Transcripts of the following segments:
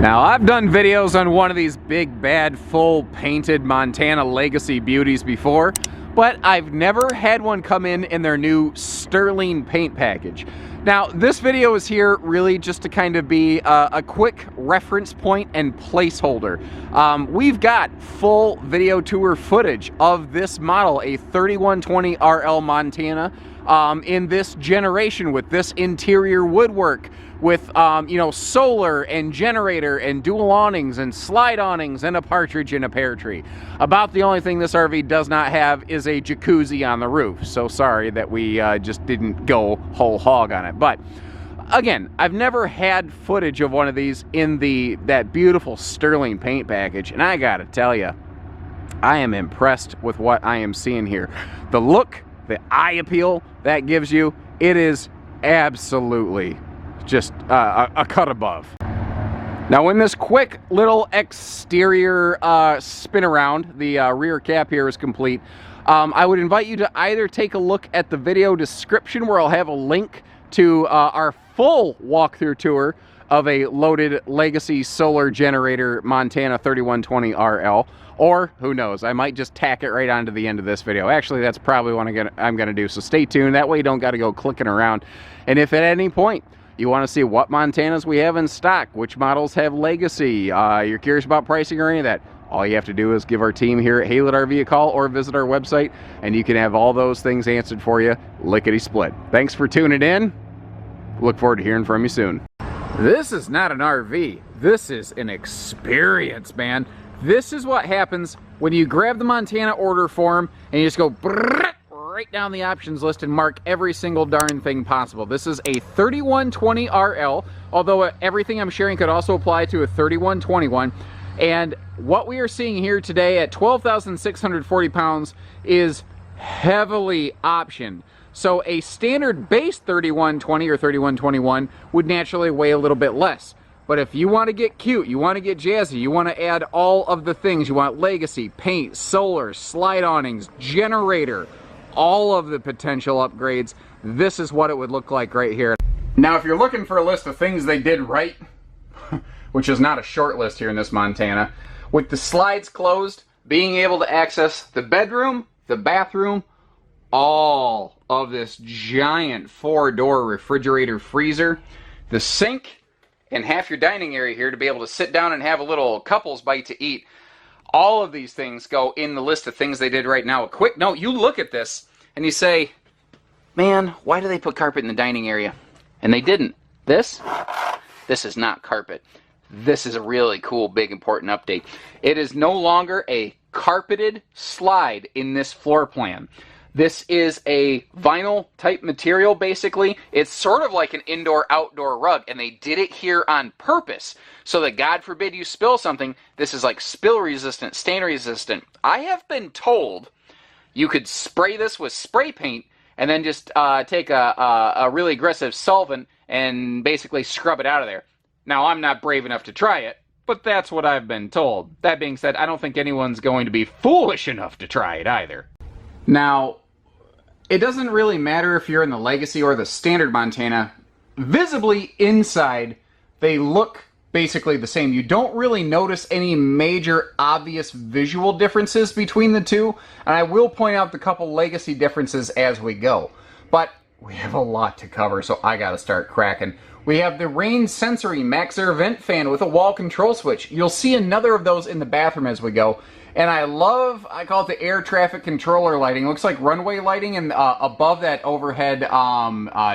Now, I've done videos on one of these big, bad, full painted Montana Legacy beauties before, but I've never had one come in their new sterling paint package. Now, this video is here really just to kind of be a quick reference point and placeholder. We've got full video tour footage of this model, a 3120 RL Montana, in this generation with this interior woodwork, with you know, solar and generator and dual awnings and slide awnings and a partridge in a pear tree. About the only thing this RV does not have is a jacuzzi on the roof. So sorry that we just didn't go whole hog on it. But again, I've never had footage of one of these in that beautiful sterling paint package, and I gotta tell you, I am impressed with what I am seeing here. The look, the eye appeal that gives you, it is absolutely just a cut above. Now, in this quick little exterior spin around, the rear cap here is complete. I would invite you to either take a look at the video description, where I'll have a link to our full walkthrough tour of a loaded Legacy solar generator Montana 3120 RL, or who knows, I might just tack it right onto the end of this video. Actually, that's probably what I'm gonna do, so stay tuned. That way you don't got to go clicking around. And if at any point you want to see what Montanas we have in stock, which models have Legacy, you're curious about pricing or any of that, all you have to do is give our team here at Haylett RV a call or visit our website, and you can have all those things answered for you, lickety-split. Thanks for tuning in. Look forward to hearing from you soon. This is not an RV. This is an experience, man. This is what happens when you grab the Montana order form and you just go right down the options list and mark every single darn thing possible. This is a 3120 RL, although everything I'm sharing could also apply to a 3121. And what we are seeing here today at 12,640 pounds is heavily optioned. So a standard base 3120 or 3121 would naturally weigh a little bit less. But if you want to get cute, you want to get jazzy, you want to add all of the things, you want Legacy, paint, solar, slide awnings, generator, all of the potential upgrades, this is what it would look like right here. Now, if you're looking for a list of things they did right, which is not a short list here in this Montana, with the slides closed, being able to access the bedroom, the bathroom, all of this giant 4-door refrigerator freezer, the sink, and half your dining area here to be able to sit down and have a little couple's bite to eat. All of these things go in the list of things they did right now. A quick note, you look at this and you say, man, why do they put carpet in the dining area? And they didn't. This is not carpet. This is a really cool, big, important update. It is no longer a carpeted slide in this floor plan. This is a vinyl type material, basically. It's sort of like an indoor-outdoor rug, and they did it here on purpose so that, God forbid you spill something, this is like spill-resistant, stain-resistant. I have been told you could spray this with spray paint and then just take a really aggressive solvent and basically scrub it out of there. Now, I'm not brave enough to try it, but that's what I've been told. That being said, I don't think anyone's going to be foolish enough to try it either. Now, it doesn't really matter if you're in the Legacy or the standard Montana. Visibly inside, they look basically the same. You don't really notice any major obvious visual differences between the two, and I will point out the couple Legacy differences as we go. But we have a lot to cover, so I gotta start cracking. We have the rain sensory MAXXAIR vent fan with a wall control switch. You'll see another of those in the bathroom as we go. And I call it the air traffic controller lighting. It looks like runway lighting and above that overhead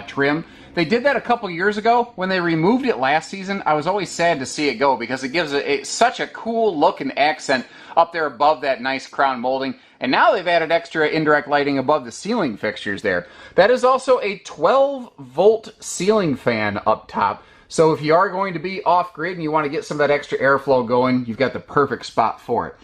trim. They did that a couple years ago. When they removed it last season, I was always sad to see it go because it gives it such a cool look and accent up there above that nice crown molding. And now they've added extra indirect lighting above the ceiling fixtures there. That is also a 12-volt ceiling fan up top. So if you are going to be off-grid and you want to get some of that extra airflow going, you've got the perfect spot for it.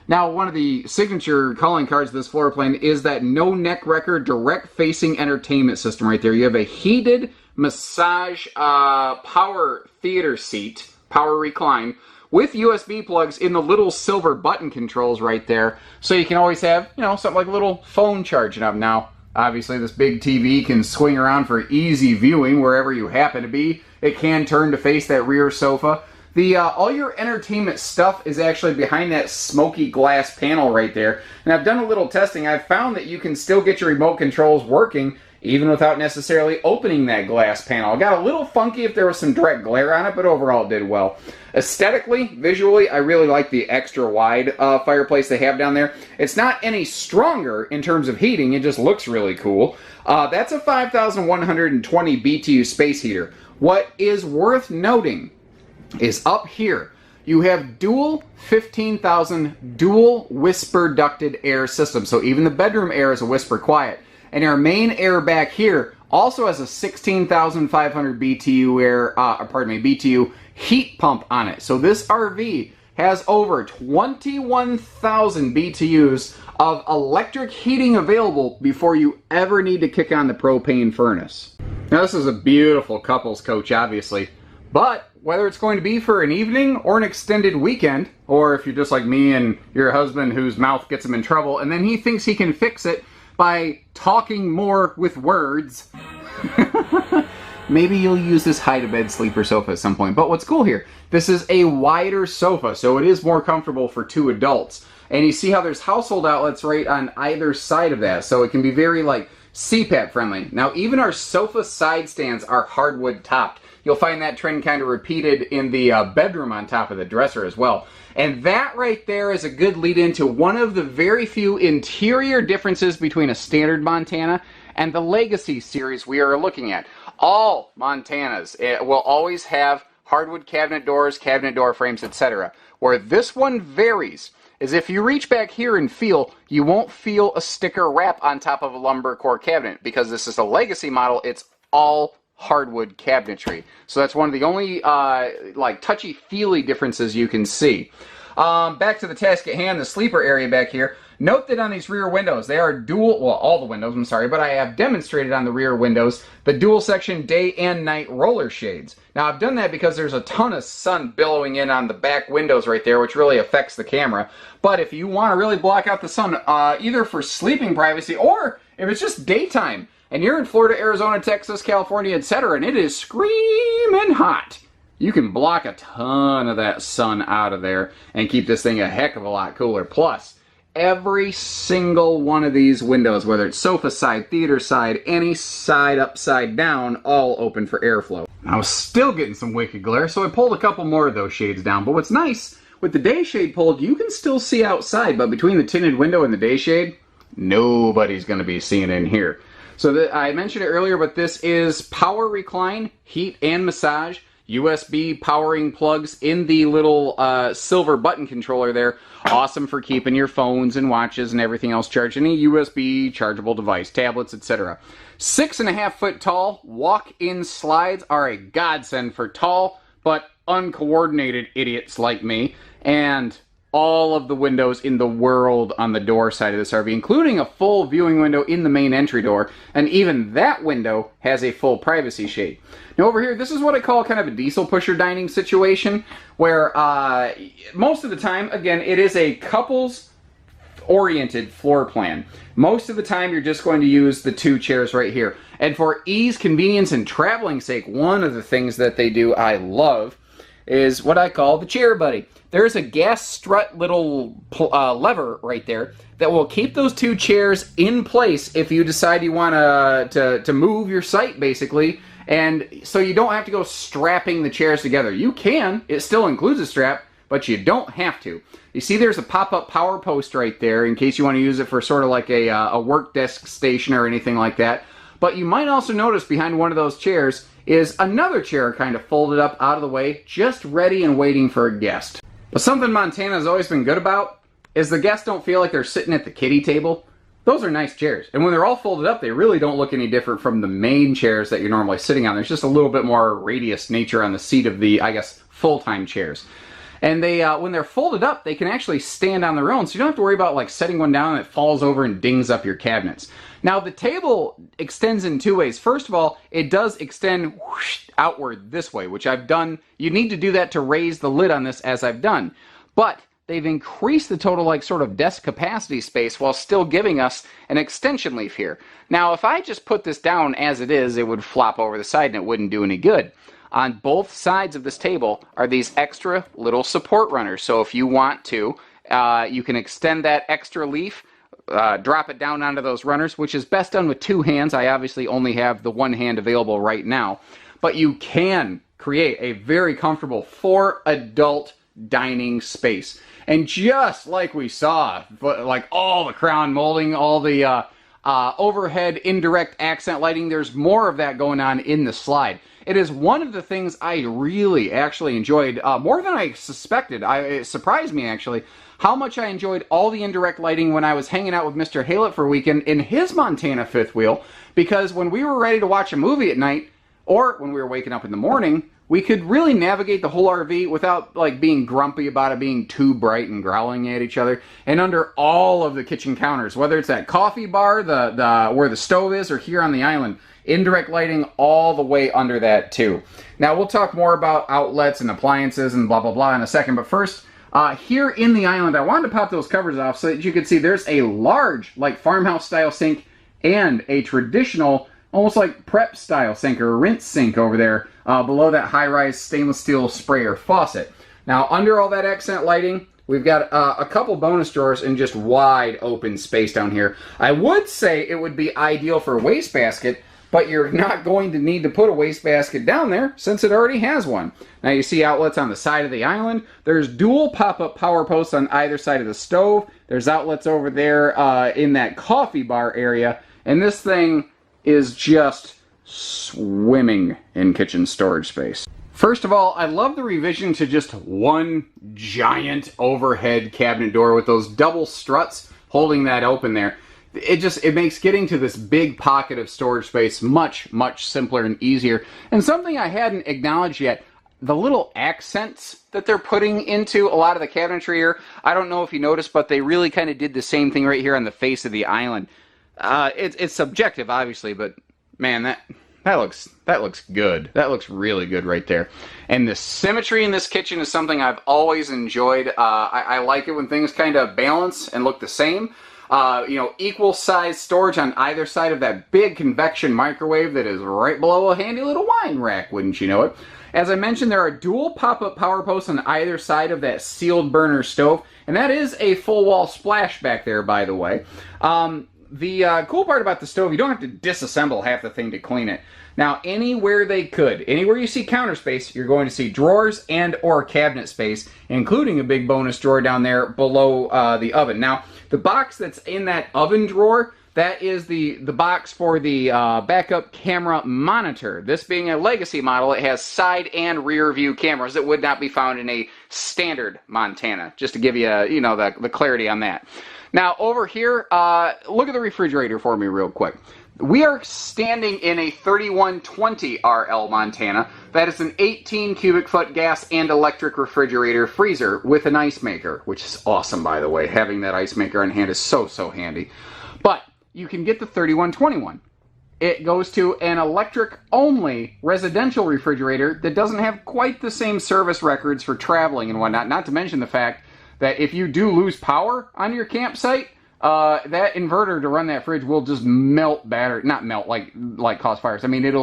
Now, one of the signature calling cards of this floor plan is that no neck wrecker direct facing entertainment system right there. You have a heated massage power theater seat, power recline, with USB plugs in the little silver button controls right there. So you can always have, you know, something like a little phone charging up. Now, obviously this big TV can swing around for easy viewing wherever you happen to be. It can turn to face that rear sofa. All your entertainment stuff is actually behind that smoky glass panel right there. And I've done a little testing. I've found that you can still get your remote controls working even without necessarily opening that glass panel. It got a little funky if there was some direct glare on it, but overall it did well. Aesthetically, visually, I really like the extra wide fireplace they have down there. It's not any stronger in terms of heating, it just looks really cool. That's a 5,120 BTU space heater. What is worth noting is up here, you have dual 15,000 dual whisper ducted air system. So even the bedroom air is a whisper quiet. And our main air back here also has a 16,500 BTU heat pump on it. So this RV has over 21,000 BTUs of electric heating available before you ever need to kick on the propane furnace. Now this is a beautiful couples coach, obviously, but whether it's going to be for an evening or an extended weekend, or if you're just like me and your husband whose mouth gets him in trouble and then he thinks he can fix it by talking more with words, maybe you'll use this hide-a-bed sleeper sofa at some point. But what's cool here, this is a wider sofa, so it is more comfortable for two adults. And you see how there's household outlets right on either side of that, so it can be very like CPAP friendly. Now even our sofa side stands are hardwood topped. You'll find that trend kind of repeated in the bedroom on top of the dresser as well. And that right there is a good lead into one of the very few interior differences between a standard Montana and the Legacy series we are looking at. All Montanas will always have hardwood cabinet doors, cabinet door frames, etc. Where this one varies is if you reach back here and feel, you won't feel a sticker wrap on top of a lumber core cabinet. Because this is a Legacy model, it's all hardwood cabinetry. So that's one of the only like touchy-feely differences you can see. Back to the task at hand, the sleeper area back here. Note that on these rear windows, they are dual, well, all the windows, I'm sorry, but I have demonstrated on the rear windows the dual section day and night roller shades. Now I've done that because there's a ton of sun billowing in on the back windows right there, which really affects the camera. But if you want to really block out the sun, either for sleeping privacy or if it's just daytime, and you're in Florida, Arizona, Texas, California, etc., and it is screaming hot, you can block a ton of that sun out of there and keep this thing a heck of a lot cooler. Plus, every single one of these windows, whether it's sofa side, theater side, any side upside down, all open for airflow. I was still getting some wicked glare, so I pulled a couple more of those shades down. But what's nice, with the day shade pulled, you can still see outside, but between the tinted window and the day shade, nobody's going to be seeing in here. So I mentioned it earlier, but this is power recline, heat and massage, USB powering plugs in the little silver button controller there. Awesome for keeping your phones and watches and everything else charged. Any USB chargeable device, tablets, etc. 6.5 foot tall walk-in slides are a godsend for tall but uncoordinated idiots like me. And all of the windows in the world on the door side of this RV, including a full viewing window in the main entry door, and even that window has a full privacy shade. Now over here, this is what I call kind of a diesel pusher dining situation, where most of the time, again, it is a couples oriented floor plan. Most of the time you're just going to use the two chairs right here. And for ease, convenience, and traveling sake, one of the things that they do I love is what I call the chair buddy. There's a gas strut little lever right there that will keep those two chairs in place if you decide you want to move your site, basically. And so you don't have to go strapping the chairs together. You can. It still includes a strap, but you don't have to. You see there's a pop-up power post right there in case you want to use it for sort of like a work desk station or anything like that. But you might also notice behind one of those chairs is another chair kind of folded up out of the way, just ready and waiting for a guest. But something Montana's always been good about is the guests don't feel like they're sitting at the kiddie table. Those are nice chairs. And when they're all folded up, they really don't look any different from the main chairs that you're normally sitting on. There's just a little bit more radius nature on the seat of the, I guess, full-time chairs. And they, when they're folded up, they can actually stand on their own, so you don't have to worry about like setting one down and it falls over and dings up your cabinets. Now the table extends in two ways. First of all, it does extend whoosh, outward this way, which I've done. You need to do that to raise the lid on this, as I've done. But they've increased the total like sort of desk capacity space while still giving us an extension leaf here. Now, if I just put this down as it is, it would flop over the side and it wouldn't do any good. On both sides of this table are these extra little support runners. So if you want to, you can extend that extra leaf, drop it down onto those runners, which is best done with two hands. I obviously only have the one hand available right now. But you can create a very comfortable 4-adult dining space. And just like we saw, like all the crown molding, all the overhead indirect accent lighting, there's more of that going on in the slide. It is one of the things I really actually enjoyed, more than I suspected. It surprised me actually how much I enjoyed all the indirect lighting when I was hanging out with Mr. Haylett for a weekend in his Montana fifth wheel, because when we were ready to watch a movie at night, or when we were waking up in the morning, we could really navigate the whole RV without like being grumpy about it being too bright and growling at each other. And under all of the kitchen counters, whether it's that coffee bar, where the stove is, or here on the island, indirect lighting all the way under that too. Now we'll talk more about outlets and appliances and blah blah blah in a second, but first, here in the island, I wanted to pop those covers off so that you could see there's a large, like farmhouse style sink and a traditional, almost like prep style sink or rinse sink over there below that high-rise stainless steel sprayer faucet. Now under all that accent lighting, we've got a couple bonus drawers and just wide open space down here. I would say it would be ideal for a wastebasket, but you're not going to need to put a wastebasket down there since it already has one. Now you see outlets on the side of the island. There's dual pop-up power posts on either side of the stove. There's outlets over there in that coffee bar area. And this thing is just swimming in kitchen storage space. First of all, I love the revision to just one giant overhead cabinet door with those double struts holding that open there. It makes getting to this big pocket of storage space much, much simpler and easier. And something I hadn't acknowledged yet, the little accents that they're putting into a lot of the cabinetry here, I don't know if you noticed, but they really kind of did the same thing right here on the face of the island. It's subjective, obviously, but man, that looks good. That looks really good right there. And the symmetry in this kitchen is something I've always enjoyed. I like it when things kind of balance and look the same. You know, equal size storage on either side of that big convection microwave that is right below a handy little wine rack, wouldn't you know it? As I mentioned, there are dual pop-up power posts on either side of that sealed burner stove, and that is a full wall splash back there, by the way. The cool part about the stove, you don't have to disassemble half the thing to clean it. Now, anywhere you see counter space, you're going to see drawers and or cabinet space, including a big bonus drawer down there below the oven. Now, the box that's in that oven drawer, that is the box for the backup camera monitor. This being a legacy model, it has side and rear view cameras that would not be found in a standard Montana, just to give you, the clarity on that. Now, over here, look at the refrigerator for me real quick. We are standing in a 3120 RL Montana. That is an 18 cubic foot gas and electric refrigerator freezer with an ice maker, which is awesome, by the way. Having that ice maker on hand is so handy. But you can get the 3121. It goes to an electric-only residential refrigerator that doesn't have quite the same service records for traveling and whatnot, not to mention the fact that if you do lose power on your campsite, that inverter to run that fridge will just melt battery, not melt like cause fires. I mean, it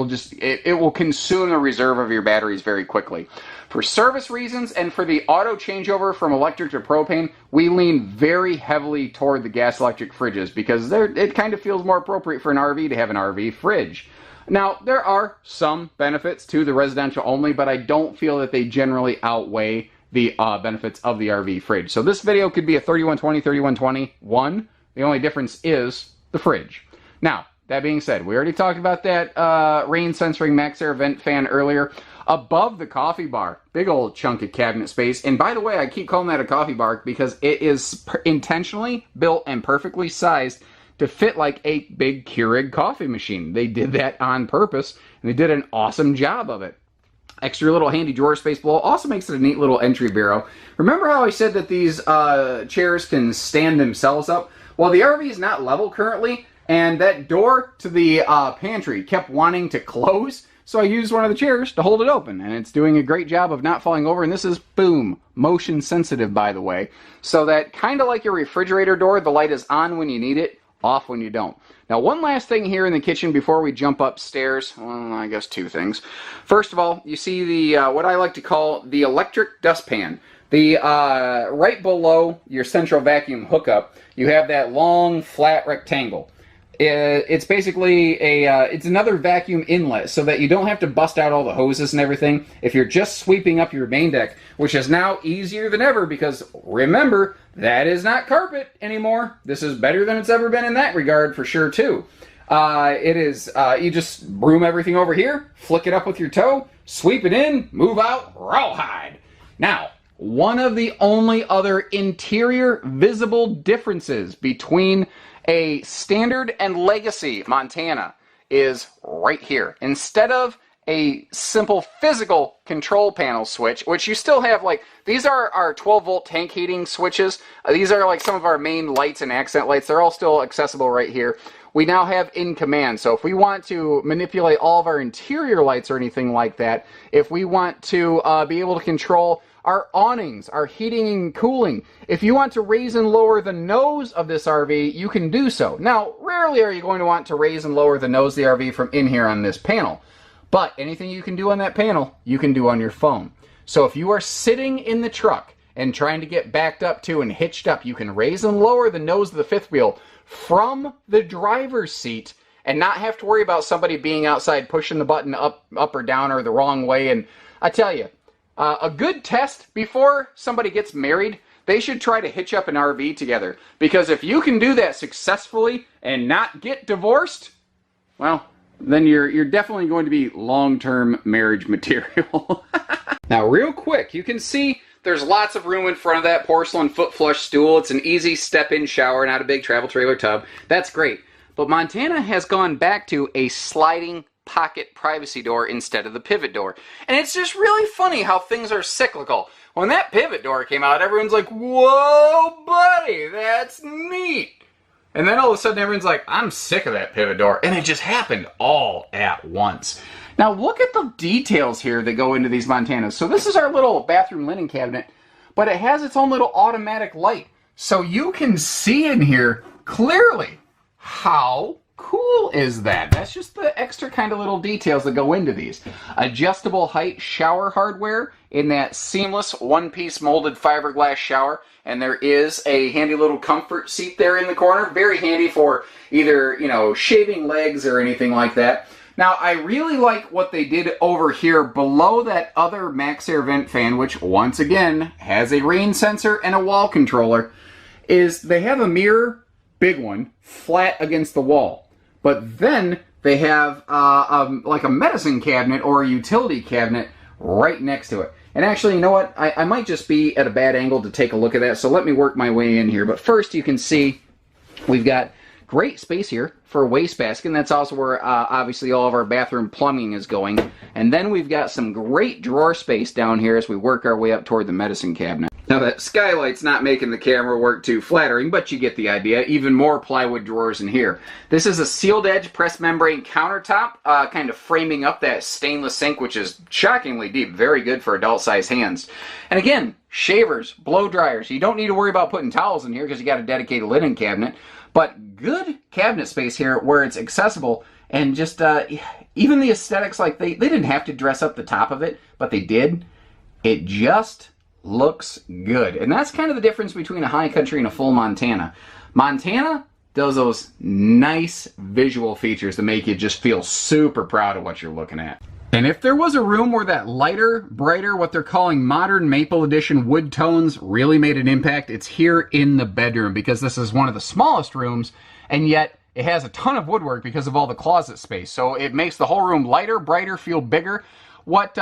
will consume the reserve of your batteries very quickly. For service reasons and for the auto changeover from electric to propane, we lean very heavily toward the gas electric fridges because it kind of feels more appropriate for an RV to have an RV fridge. Now, there are some benefits to the residential only, but I don't feel that they generally outweigh the benefits of the RV fridge. So this video could be a 3120, 3121. The only difference is the fridge. Now, that being said, we already talked about that rain censoring MAXXAIR vent fan earlier. Above the coffee bar, big old chunk of cabinet space. And by the way, I keep calling that a coffee bar because it is intentionally built and perfectly sized to fit like a big Keurig coffee machine. They did that on purpose, and they did an awesome job of it. Extra little handy drawer space below also makes it a neat little entry bureau. Remember how I said that these chairs can stand themselves up? Well, the RV is not level currently, and that door to the pantry kept wanting to close, so I used one of the chairs to hold it open, and it's doing a great job of not falling over. And this is, boom, motion sensitive, by the way, so that kind of like your refrigerator door, the light is on when you need it, off when you don't. Now, one last thing here in the kitchen before we jump upstairs. Well, I guess two things. First of all, you see the what I like to call the electric dustpan. The right below your central vacuum hookup, you have that long flat rectangle. It's basically it's another vacuum inlet, so that you don't have to bust out all the hoses and everything if you're just sweeping up your main deck, which is now easier than ever because, remember, that is not carpet anymore. This is better than it's ever been in that regard for sure too. It is, you just broom everything over here, flick it up with your toe, sweep it in, move out, rawhide. Now, one of the only other interior visible differences between a standard and legacy Montana is right here. Instead of a simple physical control panel switch, which you still have, like, these are our 12 volt tank heating switches. These are like some of our main lights and accent lights. They're all still accessible right here. We now have in command. So if we want to manipulate all of our interior lights or anything like that, if we want to be able to control our awnings, our heating and cooling, if you want to raise and lower the nose of this RV, you can do so. Now, rarely are you going to want to raise and lower the nose of the RV from in here on this panel. But anything you can do on that panel, you can do on your phone. So if you are sitting in the truck and trying to get backed up to and hitched up, you can raise and lower the nose of the fifth wheel from the driver's seat and not have to worry about somebody being outside pushing the button up or down or the wrong way. And I tell you, a good test before somebody gets married, they should try to hitch up an RV together. Because if you can do that successfully and not get divorced, well, then you're definitely going to be long-term marriage material. Now, real quick, you can see there's lots of room in front of that porcelain foot flush stool. It's an easy step-in shower, not a big travel trailer tub. That's great. But Montana has gone back to a sliding pocket privacy door instead of the pivot door. And it's just really funny how things are cyclical. When that pivot door came out, everyone's like, whoa, buddy, that's neat. And then all of a sudden everyone's like, I'm sick of that pivot door. And it just happened all at once. Now look at the details here that go into these Montanas. So this is our little bathroom linen cabinet, but it has its own little automatic light. So you can see in here clearly. How cool is that? That's just the extra kind of little details that go into these. Adjustable height shower hardware in that seamless one-piece molded fiberglass shower. And there is a handy little comfort seat there in the corner. Very handy for either, you know, shaving legs or anything like that. Now, I really like what they did over here below that other MAXXAIR vent fan, which once again has a rain sensor and a wall controller, is they have a mirror, big one, flat against the wall. But then they have like a medicine cabinet or a utility cabinet right next to it. And actually, you know what? I might just be at a bad angle to take a look at that, so let me work my way in here. But first, you can see we've got great space here for a wastebasket, and that's also where obviously all of our bathroom plumbing is going. And then we've got some great drawer space down here as we work our way up toward the medicine cabinet. Now that skylight's not making the camera work too flattering, but you get the idea. Even more plywood drawers in here. This is a sealed edge press membrane countertop, kind of framing up that stainless sink, which is shockingly deep, very good for adult-sized hands. And again, shavers, blow dryers. You don't need to worry about putting towels in here because you got a dedicated linen cabinet. But good cabinet space here where it's accessible, and just even the aesthetics, like they didn't have to dress up the top of it, but they did. It just looks good. And that's kind of the difference between a high country and a full Montana. Montana does those nice visual features that make you just feel super proud of what you're looking at. And if there was a room where that lighter, brighter, what they're calling modern Maple Edition wood tones really made an impact, it's here in the bedroom, because this is one of the smallest rooms, and yet it has a ton of woodwork because of all the closet space. So it makes the whole room lighter, brighter, feel bigger. What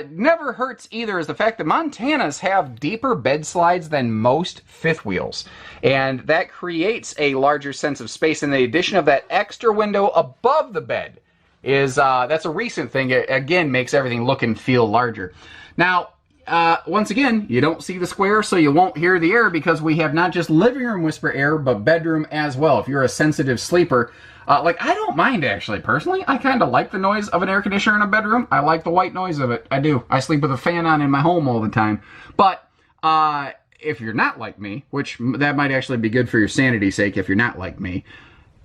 never hurts either is the fact that Montanas have deeper bed slides than most fifth wheels. And that creates a larger sense of space, and the addition of that extra window above the bed is that's a recent thing. It again makes everything look and feel larger. Now, once again, you don't see the square, so you won't hear the air, because we have not just living room whisper air, but bedroom as well. If you're a sensitive sleeper, Like, I don't mind, actually. Personally, I kind of like the noise of an air conditioner in a bedroom. I like the white noise of it. I do. I sleep with a fan on in my home all the time. But if you're not like me, which that might actually be good for your sanity's sake if you're not like me,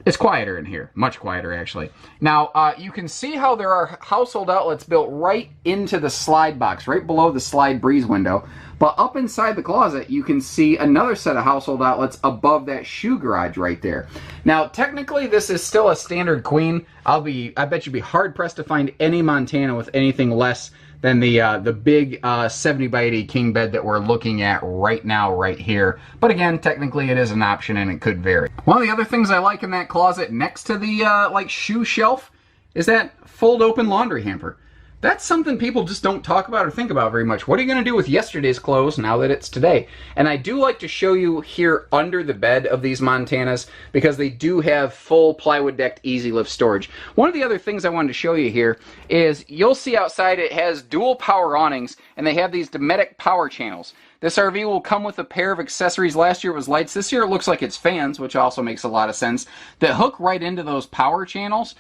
it's quieter in here. Much quieter, actually. Now, you can see how there are household outlets built right into the slide box, right below the slide breeze window. But up inside the closet, you can see another set of household outlets above that shoe garage right there. Now, technically, this is still a standard queen. I bet you'd be hard-pressed to find any Montana with anything less than the big 70 by 80 king bed that we're looking at right now, right here. But again, technically it is an option and it could vary. One of the other things I like in that closet next to the like shoe shelf is that fold open laundry hamper. That's something people just don't talk about or think about very much. What are you going to do with yesterday's clothes now that it's today? And I do like to show you here under the bed of these Montanas because they do have full plywood decked easy lift storage. One of the other things I wanted to show you here is you'll see outside it has dual power awnings and they have these Dometic power channels. This RV will come with a pair of accessories. Last year it was lights. This year it looks like it's fans, which also makes a lot of sense, that hook right into those power channels.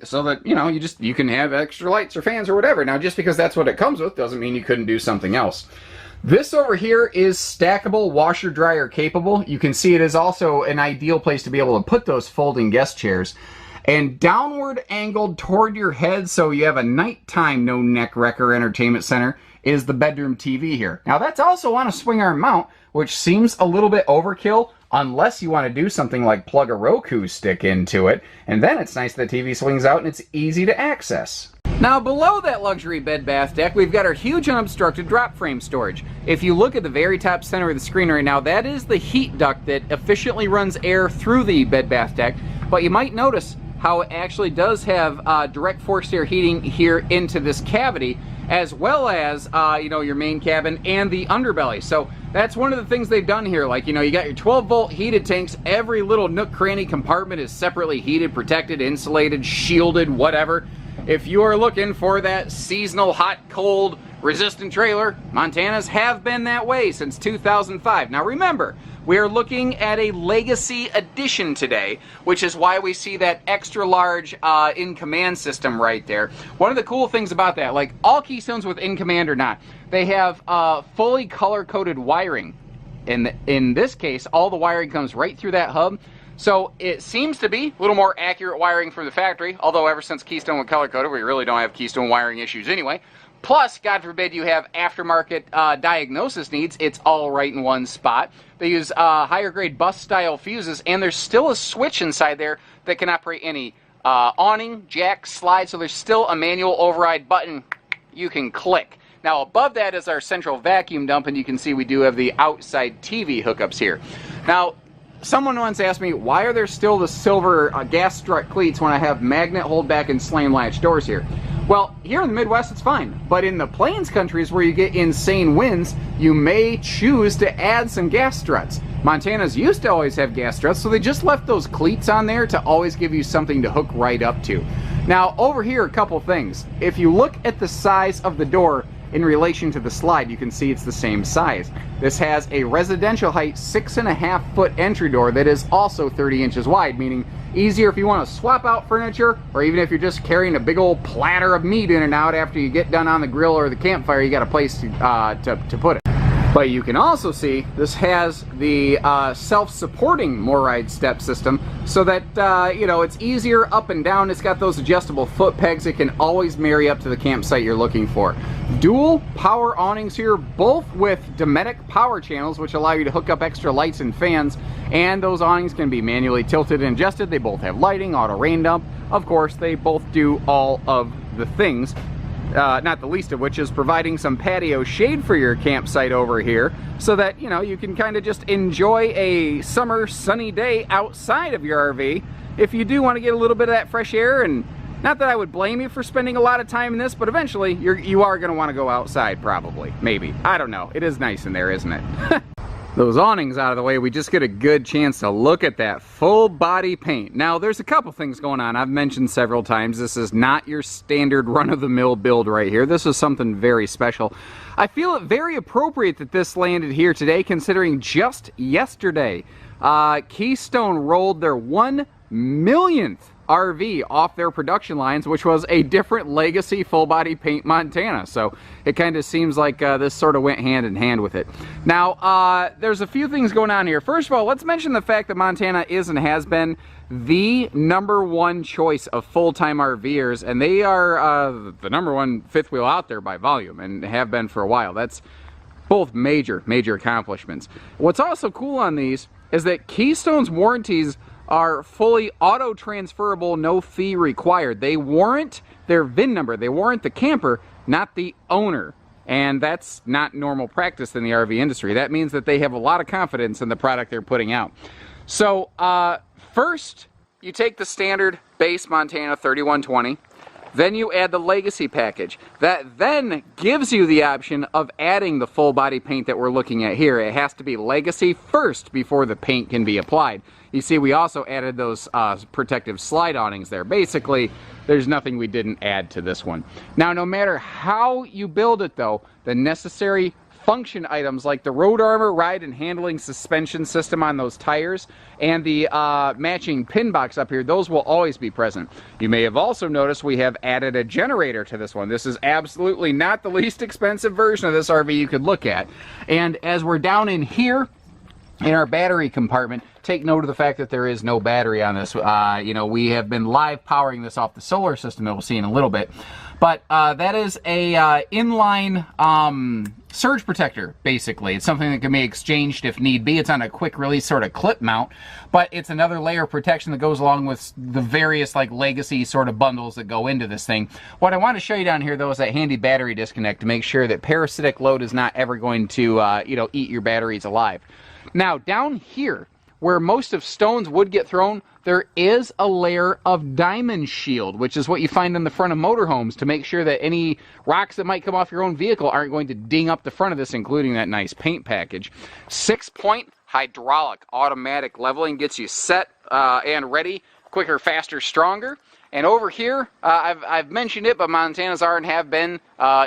So that, you know, you can have extra lights or fans or whatever. Now, just because that's what it comes with doesn't mean you couldn't do something else. This over here is stackable, washer dryer capable. You can see it is also an ideal place to be able to put those folding guest chairs. And downward angled toward your head so you have a nighttime no neck wrecker entertainment center is the bedroom TV here. Now, that's also on a swing arm mount, which seems a little bit overkill, unless you want to do something like plug a Roku stick into it, and then it's nice that the TV swings out and it's easy to access. Now, below that luxury bed bath deck, we've got our huge unobstructed drop frame storage. If you look at the very top center of the screen right now, that is the heat duct that efficiently runs air through the bed bath deck, but you might notice how it actually does have direct forced air heating here into this cavity, as well as, you know, your main cabin and the underbelly. So that's one of the things they've done here. Like, you know, you got your 12-volt heated tanks. Every little nook cranny compartment is separately heated, protected, insulated, shielded, whatever. If you are looking for that seasonal hot, cold, resistant trailer, Montanas have been that way since 2005. Now remember, we are looking at a Legacy Edition today, which is why we see that extra large in-command system right there. One of the cool things about that, like all Keystones with in-command or not, they have fully color-coded wiring. In this case, all the wiring comes right through that hub. So it seems to be a little more accurate wiring from the factory, although ever since Keystone went color-coded, we really don't have Keystone wiring issues anyway. Plus, God forbid you have aftermarket diagnosis needs, it's all right in one spot. They use higher grade bus style fuses, and there's still a switch inside there that can operate any awning, jack, slide, so there's still a manual override button you can click. Now above that is our central vacuum dump, and you can see we do have the outside TV hookups here. Now, someone once asked me, why are there still the silver gas strut cleats when I have magnet hold back and slam latch doors here? Well, here in the Midwest it's fine, but in the Plains countries where you get insane winds, you may choose to add some gas struts. Montanas used to always have gas struts, so they just left those cleats on there to always give you something to hook right up to. Now, over here, a couple things. If you look at the size of the door in relation to the slide, you can see it's the same size. This has a residential height 6.5 foot entry door that is also 30 inches wide, meaning easier if you want to swap out furniture, or even if you're just carrying a big old platter of meat in and out after you get done on the grill or the campfire, you got a place to put it. But you can also see this has the self-supporting MAXXAIR step system, so that you know, it's easier up and down. It's got those adjustable foot pegs that can always marry up to the campsite you're looking for. Dual power awnings here, both with Dometic power channels, which allow you to hook up extra lights and fans, and those awnings can be manually tilted and adjusted. They both have lighting, auto rain dump. Of course, they both do all of the things. Not the least of which is providing some patio shade for your campsite over here, so that, you know, you can kind of just enjoy a summer sunny day outside of your RV if you do want to get a little bit of that fresh air. And not that I would blame you for spending a lot of time in this, but eventually you are going to want to go outside, probably, maybe. I don't know. It is nice in there, isn't it? Those awnings out of the way, we just get a good chance to look at that full body paint. Now, there's a couple things going on. I've mentioned several times, this is not your standard run-of-the-mill build right here. This is something very special. I feel it very appropriate that this landed here today, considering just yesterday, Keystone rolled their 1 millionth RV off their production lines, which was a different legacy full body paint Montana. So it kind of seems like this sort of went hand in hand with it. Now, there's a few things going on here. First of all, let's mention the fact that Montana is and has been the #1 choice of full-time RVers, and they are the #1 fifth wheel out there by volume, and have been for a while. That's both major accomplishments. What's also cool on these is that Keystone's warranties are fully auto-transferable, no fee required. They warrant their VIN number. They warrant the camper, not the owner. And that's not normal practice in the RV industry. That means that they have a lot of confidence in the product they're putting out. So, first, you take the standard base Montana 3120. Then you add the legacy package. That then gives you the option of adding the full body paint that we're looking at here. It has to be legacy first before the paint can be applied. You see, we also added those protective slide awnings there. Basically, there's nothing we didn't add to this one. Now, no matter how you build it though, the necessary function items like the road armor, ride and handling suspension system on those tires, and the matching pin box up here, those will always be present. You may have also noticed we have added a generator to this one. This is absolutely not the least expensive version of this RV you could look at. And as we're down in here, in our battery compartment, take note of the fact that there is no battery on this. You know, we have been live powering this off the solar system that we'll see in a little bit. But that is a inline surge protector, basically. It's something that can be exchanged if need be. It's on a quick release sort of clip mount, but it's another layer of protection that goes along with the various like legacy sort of bundles that go into this thing. What I want to show you down here though is that handy battery disconnect to make sure that parasitic load is not ever going to you know, eat your batteries alive. Now down here, where most of stones would get thrown, there is a layer of diamond shield, which is what you find on the front of motorhomes to make sure that any rocks that might come off your own vehicle aren't going to ding up the front of this, including that nice paint package. 6-point hydraulic automatic leveling gets you set and ready, quicker, faster, stronger. And over here, I've mentioned it, but Montanas are and have been,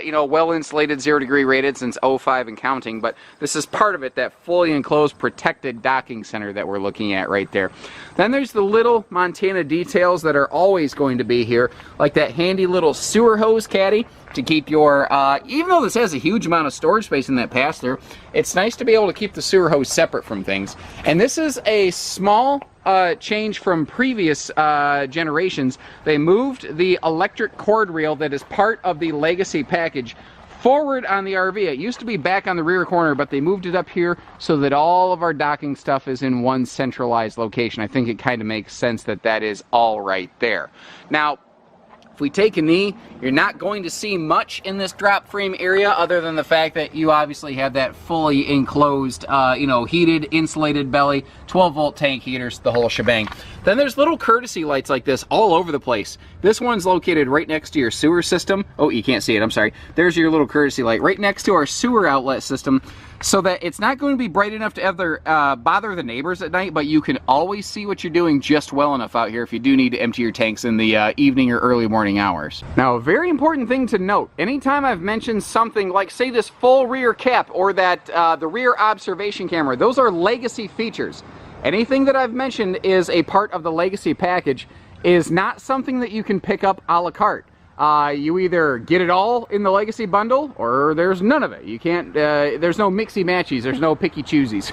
you know, well insulated, 0-degree rated since 05 and counting. But this is part of it, that fully enclosed, protected docking center that we're looking at right there. Then there's the little Montana details that are always going to be here, like that handy little sewer hose caddy to keep your, even though this has a huge amount of storage space in that pass-through, it's nice to be able to keep the sewer hose separate from things. And this is a small change from previous generations. They moved the electric cord reel that is part of the legacy package forward on the RV. It used to be back on the rear corner, but they moved it up here so that all of our docking stuff is in one centralized location. I think it kind of makes sense that that is all right there. Now, if we take a knee, you're not going to see much in this drop frame area other than the fact that you obviously have that fully enclosed, you know, heated, insulated belly, 12-volt tank heaters, the whole shebang. Then there's little courtesy lights like this all over the place. This one's located right next to your sewer system. Oh, you can't see it, I'm sorry. There's your little courtesy light right next to our sewer outlet system, so that it's not going to be bright enough to ever bother the neighbors at night, but you can always see what you're doing just well enough out here if you do need to empty your tanks in the evening or early morning hours. Now, a very important thing to note, anytime I've mentioned something like, say, this full rear cap or that the rear observation camera, those are legacy features. Anything that I've mentioned is a part of the legacy package, is not something that you can pick up a la carte. You either get it all in the legacy bundle or there's none of it. You can't, there's no mixy matchies, there's no picky choosies.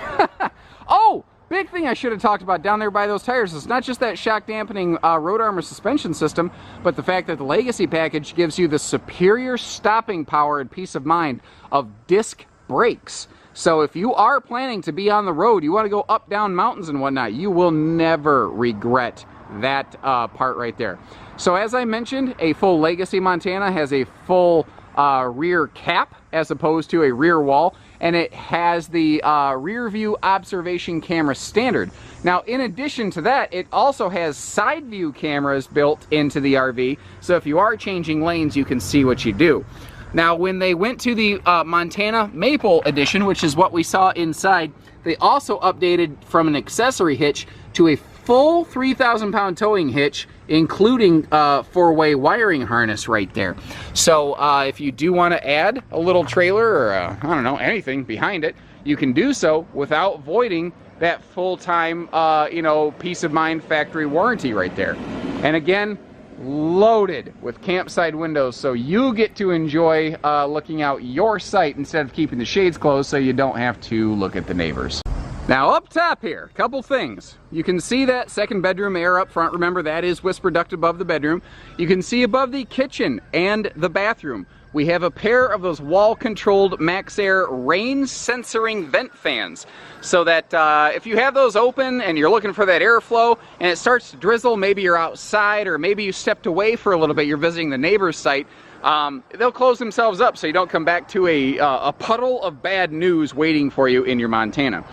Oh, big thing I should have talked about down there by those tires is not just that shock dampening road armor suspension system, but the fact that the legacy package gives you the superior stopping power and peace of mind of disc brakes. So if you are planning to be on the road, you want to go up, down mountains and whatnot, you will never regret that part right there. So as I mentioned, a full Legacy Montana has a full rear cap as opposed to a rear wall, and it has the rear view observation camera standard. Now, in addition to that, it also has side view cameras built into the RV, so if you are changing lanes, you can see what you do. Now, when they went to the Montana Maple Edition, which is what we saw inside, they also updated from an accessory hitch to a full 3,000-pound towing hitch, including four-way wiring harness right there. So if you do want to add a little trailer or, I don't know, anything behind it, you can do so without voiding that full-time, you know, peace of mind factory warranty right there. And again, loaded with campside windows, so you get to enjoy looking out your sight instead of keeping the shades closed so you don't have to look at the neighbors. Now up top here, couple things. You can see that second bedroom air up front. Remember, that is whisper duct above the bedroom. You can see above the kitchen and the bathroom, we have a pair of those wall-controlled MAXXAIR rain sensoring vent fans, so that if you have those open and you're looking for that airflow and it starts to drizzle, maybe you're outside or maybe you stepped away for a little bit, you're visiting the neighbor's site, they'll close themselves up so you don't come back to a puddle of bad news waiting for you in your Montana.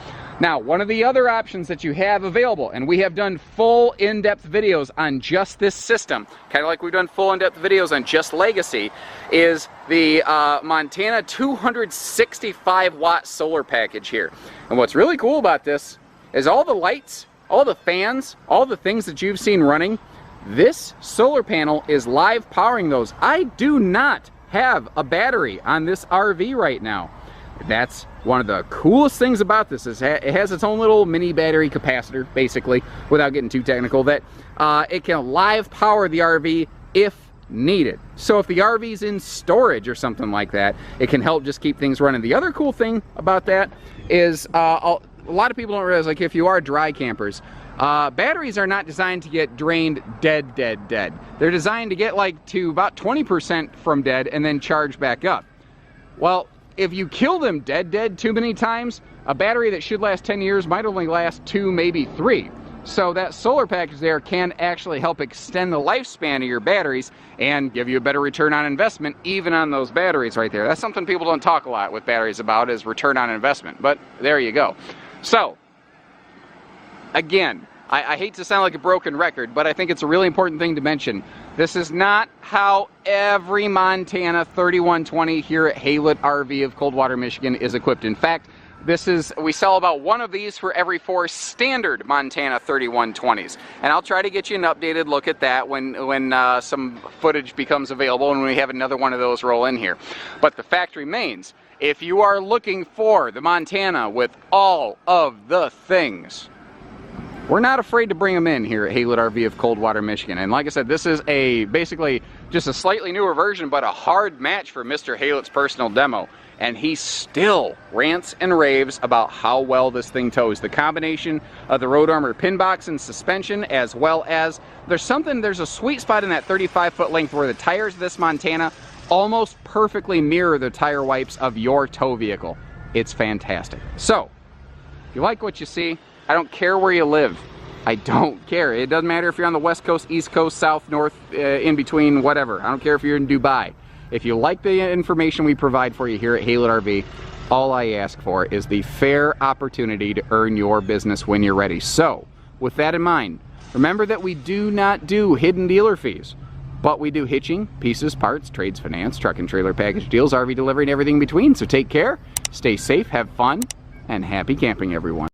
Now, one of the other options that you have available, and we have done full in-depth videos on just this system, kind of like we've done full in-depth videos on just Legacy, is the Montana 265 watt solar package here. And what's really cool about this is all the lights, all the fans, all the things that you've seen running, this solar panel is live powering those. I do not have a battery on this RV right now. That's one of the coolest things about this, is it has its own little mini battery capacitor, basically, without getting too technical, that it can live power the RV if needed. So if the RV's in storage or something like that, it can help just keep things running. The other cool thing about that is a lot of people don't realize, like, if you are dry campers, batteries are not designed to get drained dead. They're designed to get like to about 20% from dead and then charge back up. Well, if you kill them dead too many times, a battery that should last 10 years might only last 2, maybe 3. So that solar package there can actually help extend the lifespan of your batteries and give you a better return on investment even on those batteries right there. That's something people don't talk a lot with batteries about, is return on investment, but there you go. So, again, I hate to sound like a broken record, but I think it's a really important thing to mention. This is not how every Montana 3120 here at Haylet RV of Coldwater, Michigan is equipped. In fact, we sell about one of these for every 4 standard Montana 3120s. And I'll try to get you an updated look at that when some footage becomes available and when we have another one of those roll in here. But the fact remains, if you are looking for the Montana with all of the things, we're not afraid to bring them in here at Haylet RV of Coldwater, Michigan. And like I said, this is basically just a slightly newer version, but a hard match for Mr. Haylet's personal demo. And he still rants and raves about how well this thing tows. The combination of the Road Armor pin box and suspension, as well as there's a sweet spot in that 35-foot length where the tires of this Montana almost perfectly mirror the tire wipes of your tow vehicle. It's fantastic. So, if you like what you see, I don't care where you live. I don't care. It doesn't matter if you're on the West Coast, East Coast, South, North, in between, whatever. I don't care if you're in Dubai. If you like the information we provide for you here at Haylet RV, all I ask for is the fair opportunity to earn your business when you're ready. So, with that in mind, remember that we do not do hidden dealer fees, but we do hitching, pieces, parts, trades, finance, truck and trailer package deals, RV delivery, and everything in between. So take care, stay safe, have fun, and happy camping, everyone.